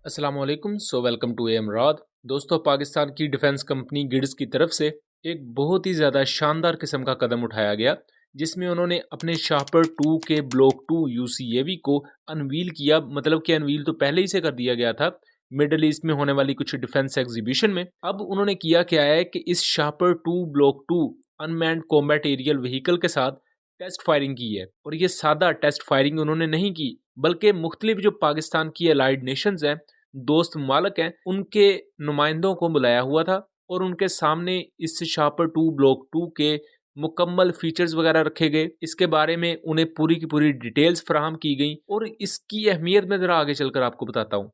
अस्सलाम वालेकुम। Welcome to एमराद। दोस्तों, पाकिस्तान की डिफेंस कंपनी गिड्स की तरफ से एक बहुत ही ज़्यादा शानदार किस्म का कदम उठाया गया, जिसमें उन्होंने अपने शापर 2 के ब्लॉक 2 यूसीएवी को अनवील किया। मतलब कि अनवील तो पहले ही से कर दिया गया था मिडल ईस्ट में होने वाली कुछ डिफेंस एग्जीबिशन में। अब उन्होंने किया क्या है कि इस Shahpar 2 block 2 unmanned combat aerial vehicle के साथ टेस्ट फायरिंग की है। और ये सादा टेस्ट फायरिंग उन्होंने नहीं की, बल्कि मुख्तलिफ जो पाकिस्तान की अलाइड नेशंस हैं, दोस्त ममालिक हैं, उनके नुमाइंदों को बुलाया हुआ था और उनके सामने इस शापर 2 ब्लॉक 2 के मुकम्मल फीचर्स वगैरह रखे गए। इसके बारे में उन्हें पूरी की पूरी डिटेल्स फराहम की गई और इसकी अहमियत मैं ज़रा आगे चलकर आपको बताता हूँ।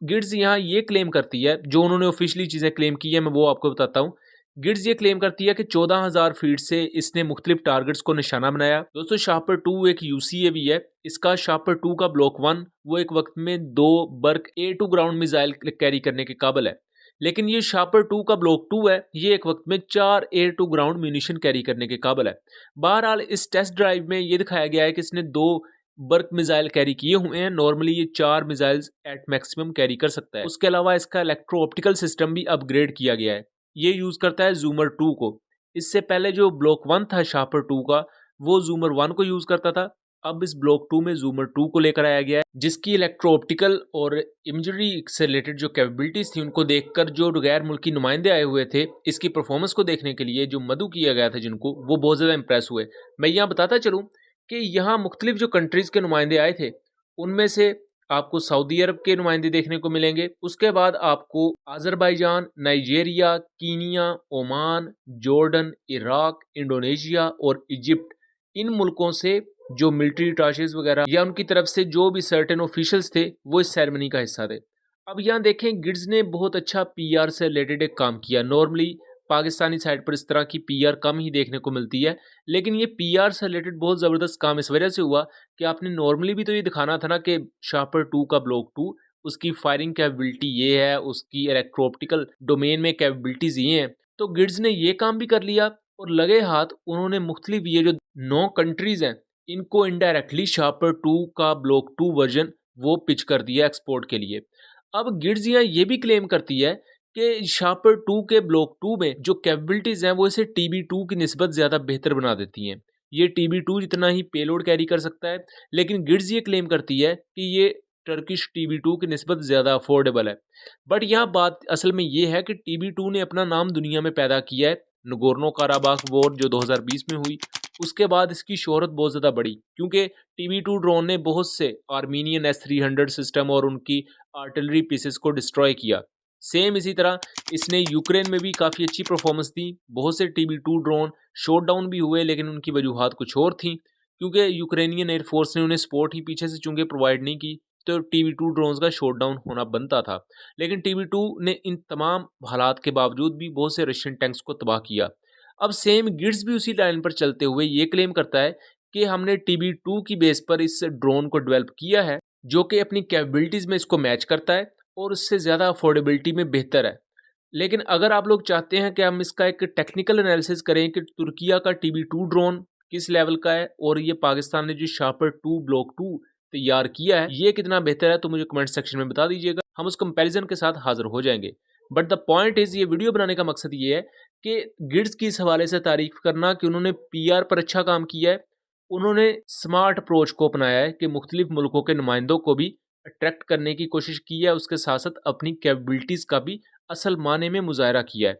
गिड्स यहाँ ये क्लेम करती है, जो उन्होंने ऑफिशियली चीज़ें क्लेम की है मैं वो आपको बताता हूँ। गिड्स ये क्लेम करती है कि 14,000 फीट से इसने मुख्तलिफ टारगेट्स को निशाना बनाया। दोस्तों, शापर 2 एक यूसीएवी है। इसका शापर 2 का ब्लॉक 1 वो एक वक्त में 2 Barq A2 ground missile carry करने के काबिल है। लेकिन ये शापर 2 का ब्लॉक 2 है, ये एक वक्त में 4 A2 ग्राउंड म्यूनिशन कैरी करने के काबिल है। बहरहाल इस टेस्ट ड्राइव में ये दिखाया गया है कि इसने 2 बर्क मिसाइल कैरी किए हुए हैं। नॉर्मली ये 4 मिसाइल्स एट मैक्सिमम कैरी कर सकता है। उसके अलावा इसका इलेक्ट्रो ऑप्टिकल सिस्टम भी अपग्रेड किया गया है। ये यूज करता है जूमर 2 को। इससे पहले जो ब्लॉक 1 था शापर 2 का, वो जूमर 1 को यूज करता था। अब इस ब्लॉक 2 में जूमर 2 को लेकर आया गया है, जिसकी इलेक्ट्रो ऑप्टिकल और इमेजरी से रिलेटेड जो कैपेबिलिटीज थी उनको देखकर जो गैर मुल्की नुमाइंदे आए हुए थे इसकी परफॉर्मेंस को देखने के लिए, जो मदु किया गया था जिनको, वो बहुत ज़्यादा इंप्रेस हुए। मैं यहाँ बताता चलूँ कि यहाँ मुख्तलिफ जो कंट्रीज़ के नुमाइंदे आए थे, उनमें से आपको सऊदी अरब के नुमाइंदे देखने को मिलेंगे। उसके बाद आपको Azerbaijan, Nigeria, Kenya, Oman, Jordan, Iraq, Indonesia और इजिप्ट, इन मुल्कों से जो मिलिट्री अटैचेज वगैरह या उनकी तरफ से जो भी सर्टेन ऑफिशियल्स थे वो इस सेरेमनी का हिस्सा थे। अब यहाँ देखें, गिड्स ने बहुत अच्छा पीआर से रिलेटेड एक काम किया। नॉर्मली पाकिस्तानी साइड पर इस तरह की पीआर कम ही देखने को मिलती है, लेकिन ये पीआर से रिलेटेड बहुत ज़बरदस्त काम इस वजह से हुआ कि आपने नॉर्मली भी तो ये दिखाना था ना कि शापर 2 का ब्लॉक 2 उसकी फायरिंग कैपेबिलिटी ये है, उसकी इलेक्ट्रो ऑप्टिकल डोमेन में कैपेबिलिटीज ये हैं। तो गिड्स ने ये काम भी कर लिया और लगे हाथ उन्होंने मुख्तलिफ ये जो 9 कंट्रीज हैं, इनको इनडायरेक्टली शापर 2 का ब्लॉक 2 वर्जन वो पिच कर दिया एक्सपोर्ट के लिए। अब गिड्स यहाँ ये भी क्लेम करती है कि शापर 2 के ब्लॉक 2 में जो कैपेबिलिटीज हैं वो इसे TB2 की निस्बत ज़्यादा बेहतर बना देती हैं। ये TB2 जितना ही पेलोड कैरी कर सकता है, लेकिन गिड्स ये क्लेम करती है कि ये टर्किश TB2 की निस्बत ज़्यादा अफोर्डेबल है। बट यहाँ बात असल में ये है कि TB2 ने अपना नाम दुनिया में पैदा किया है। नगोर्नो काराबाख वॉर जो 2020 में हुई, उसके बाद इसकी शोहरत बहुत ज़्यादा बढ़ी, क्योंकि TB2 ड्रोन ने बहुत से आर्मीनियन S-300 सिस्टम और उनकी आर्टिलरी पीसेस को डिस्ट्रॉय किया। सेम इसी तरह इसने यूक्रेन में भी काफ़ी अच्छी परफॉर्मेंस दी। बहुत से TB2 ड्रोन शॉट डाउन भी हुए, लेकिन उनकी वजूहात कुछ और थी, क्योंकि यूक्रेनियन एयरफोर्स ने उन्हें सपोर्ट ही पीछे से चूंकि प्रोवाइड नहीं की, तो TB2 ड्रोन्स का शॉट डाउन होना बनता था। लेकिन TB2 ने इन तमाम हालात के बावजूद भी बहुत से रशियन टैंक्स को तबाह किया। अब सेम गिड्स भी उसी लाइन पर चलते हुए ये क्लेम करता है कि हमने TB2 की बेस पर इस ड्रोन को डेवलप किया है, जो कि अपनी कैपेबिलिटीज़ में इसको मैच करता है और उससे ज़्यादा अफोर्डेबिलिटी में बेहतर है। लेकिन अगर आप लोग चाहते हैं कि हम इसका एक टेक्निकल एनालिसिस करें कि तुर्किया का TB2 ड्रोन किस लेवल का है और ये पाकिस्तान ने जो शापर 2 ब्लॉक 2 तैयार किया है ये कितना बेहतर है, तो मुझे कमेंट सेक्शन में बता दीजिएगा। हम उस कंपैरिजन के साथ हाजिर हो जाएंगे। बट द पॉइंट इज़, ये वीडियो बनाने का मकसद ये है कि गिड्स की इस हवाले से तारीफ करना कि उन्होंने पीआर पर अच्छा काम किया है। उन्होंने स्मार्ट अप्रोच को अपनाया है कि मुख्तलिफ मुल्कों के नुमाइंदों को भी अट्रैक्ट करने की कोशिश की है, उसके साथ साथ अपनी कैपेबिलिटीज़ का भी असल माने में मुजाहरा किया है।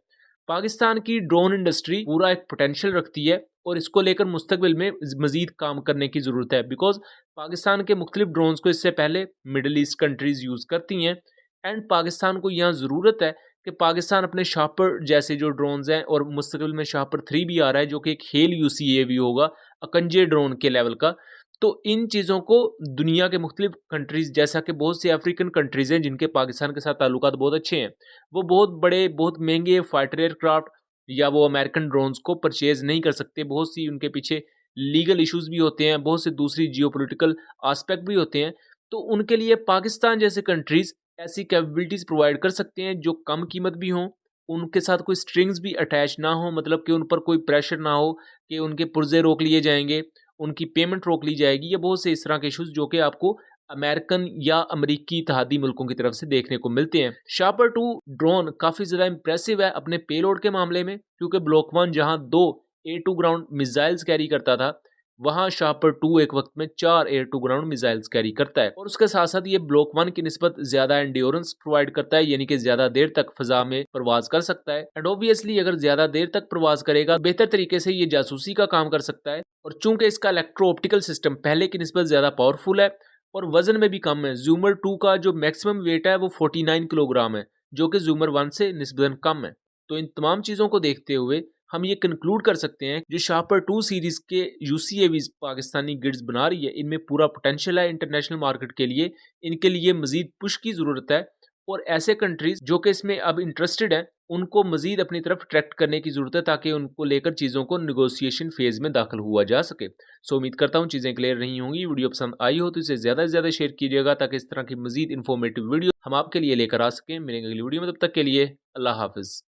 पाकिस्तान की ड्रोन इंडस्ट्री पूरा एक पोटेंशियल रखती है और इसको लेकर मुस्तकबिल में मज़ीद काम करने की ज़रूरत है, बिकॉज पाकिस्तान के मुख्तलिफ ड्रोन्स को इससे पहले मिडल ईस्ट कंट्रीज़ यूज़ करती हैं। एंड पाकिस्तान को यहाँ ज़रूरत है कि पाकिस्तान अपने शापर जैसे जो ड्रोन्स हैं, और मुस्तकबिल में शापर 3 भी आ रहा है जो कि एक हेल UCAV होगा, अकंजे ड्रोन के लेवल का। तो इन चीज़ों को दुनिया के मुख्तलिफ कंट्रीज़, जैसा कि बहुत सी अफ्रीकन कंट्रीज़ हैं जिनके पाकिस्तान के साथ ताल्लुकात बहुत अच्छे हैं, वो बहुत बड़े बहुत महंगे फाइटर एयरक्राफ्ट या वो अमेरिकन ड्रोन्स को परचेज़ नहीं कर सकते। बहुत सी उनके पीछे लीगल इश्यूज़ भी होते हैं, बहुत से दूसरी जियोपॉलिटिकल आस्पेक्ट भी होते हैं। तो उनके लिए पाकिस्तान जैसे कंट्रीज़ ऐसी कैपेबिलिटीज़ प्रोवाइड कर सकते हैं जो कम कीमत भी हों, उनके साथ कोई स्ट्रिंग्स भी अटैच ना हो, मतलब कि उन पर कोई प्रेशर ना हो कि उनके पुर्जे रोक लिए जाएंगे, उनकी पेमेंट रोक ली जाएगी, या बहुत से इस तरह के इश्यूज़ जो कि आपको अमेरिकन या अमेरिकी इत्तेहादी मुल्कों की तरफ से देखने को मिलते हैं। शापर 2 ड्रोन काफ़ी ज़्यादा इंप्रेसिव है अपने पेलोड के मामले में, क्योंकि ब्लॉक 1 जहां 2 air to ground missiles carry करता था, वहां शापर 2 एक वक्त में 4 air to ground missiles carry करता है। और उसके साथ साथ ये ब्लॉक 1 की निस्बत ज़्यादा एंड्योरेंस प्रोवाइड करता है, यानी कि ज़्यादा देर तक फ़ज़ा में प्रवास कर सकता है। एंड ऑब्वियसली अगर ज़्यादा देर तक प्रवास करेगा, बेहतर तरीके से ये जासूसी का काम कर सकता है। और चूंकि इसका इलेक्ट्रो ऑप्टिकल सिस्टम पहले की निस्बत ज़्यादा पावरफुल है और वजन में भी कम है। जूमर 2 का जो मैक्सिमम वेट है वो 49 किलोग्राम है, जो कि जूमर 1 से निस्बतन कम है। तो इन तमाम चीज़ों को देखते हुए हम ये कंक्लूड कर सकते हैं जो शापर 2 सीरीज़ के यूसीएवीज पाकिस्तानी गिड्स बना रही है, इनमें पूरा पोटेंशियल है इंटरनेशनल मार्केट के लिए। इनके लिए मज़ीद पुश की ज़रूरत है और ऐसे कंट्रीज़ जो कि इसमें अब इंटरेस्टेड हैं, उनको मज़ीद अपनी तरफ अट्रैक्ट करने की ज़रूरत है, ताकि उनको लेकर चीज़ों को नेगोशिएशन फेज़ में दाखिल हुआ जा सके। सो उम्मीद करता हूँ चीज़ें क्लियर रही होंगी। वीडियो पसंद आई हो तो इसे ज़्यादा से ज़्यादा शेयर कीजिएगा, ताकि इस तरह की मज़ीद इन्फॉर्मेटिव वीडियो हम आपके लिए लेकर आ सकें। मिलेंगे अगली वीडियो में, तब तक के लिए अल्लाह हाफ़िज़।